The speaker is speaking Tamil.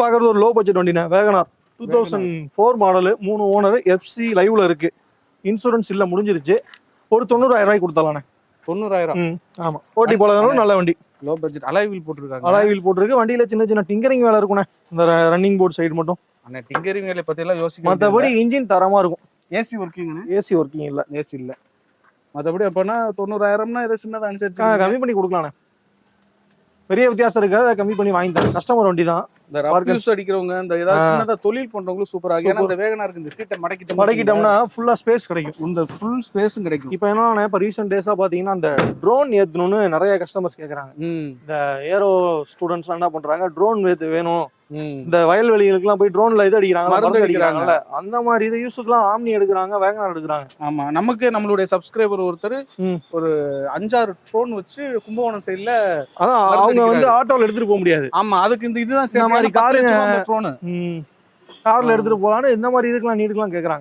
பார்க்குறது ஒரு லோ பட்ஜெட் வண்டிண்ணே, வேகனார் 2004 மாடலு, 3 ஓனர், எஃப்சி லைவ்ல இருக்கு, இன்சூரன்ஸ் இல்லை, முடிஞ்சிருச்சு. ஒரு 90,000 ரூபாய்க்கு கொடுத்தாலாண்ணே. 90,000. ஆமா, ஓட்டி பழகணும், நல்ல வண்டி. லோ பட்ஜெட் அலாய் வீல் போட்டுருக்காங்க. அலாய் வீல் போட்டுருக்கு. வண்டியில சின்ன சின்ன டிங்கரிங் வேலை இருக்குண்ணே, இந்த ரன்னிங் போர்ட் சைடு மட்டும். அண்ணா டிங்கரிங் வேலை பத்தி எல்லாம் யோசிக்க. மற்றபடி இன்ஜின் தரமா இருக்கும். AC working? ஏசி ஒர்க்கிங் இல்ல. ஏசி இல்ல. மற்றபடி அப்பனா 90,000னா ஏதோ சின்னதா அனுசரிச்சு கம்மி பண்ணி கொடுக்கலாண்ணே. பெரிய வித்தியாசம் இருக்காது, அதை கம்மி பண்ணி வாங்கி தரேன். கஸ்டமர் வண்டி தான். இந்த ரஃப்யூஸ் அடிக்கிறவங்க, இந்த ஏதாவது சின்னதா தொழில் பண்றவங்களுக்கு சூப்பரா இருக்கு. ஏன்னா இந்த வேகனாருக்கு இந்த சீட்டை மடக்கிட்டோம்னா ஃபுல்லா ஸ்பேஸ் கிடைக்கும். இந்த ஃபுல் ஸ்பேஸும் கிடைக்கும். இப்போ என்னன்னா, இப்போ ரீசெண்ட் டேஸா பாத்தீங்கன்னா அந்த ட்ரோன் ஏத்தணும்னு நிறைய கஸ்டமர்ஸ் கேக்குறாங்க. இந்த ஏரோ ஸ்டூடெண்ட்ஸ்லாம் என்ன பண்றாங்க, ட்ரோன் வேணும், இந்த வயல்வெளிகளுக்குலாம் போய் ட்ரோன்ல இது அடிக்கிறாங்க, மருந்து அடிக்கிறாங்கல்ல, அந்த மாதிரி இது யூஸுக்குலாம் ஆம்னி எடுக்கிறாங்க, வேகனார் எடுக்கிறாங்க. ஆமா, நமக்கு நம்மளுடைய சப்ஸ்கிரைபர் ஒருத்தர் ஒரு 5-6 ட்ரோன் வச்சு கும்பகோணம் சைடுல, அதான் அவங்க வந்து ஆட்டோல எடுத்துட்டு போக முடியாது. ஆமா, அதுக்கு இந்த இதுதான் மாதிரி கார்ல ட்ரோன் எடுத்துட்டு போலான்னு இந்த மாதிரி இதுக்கெல்லாம் நீடுக்கெல்லாம் கேக்குறாங்க.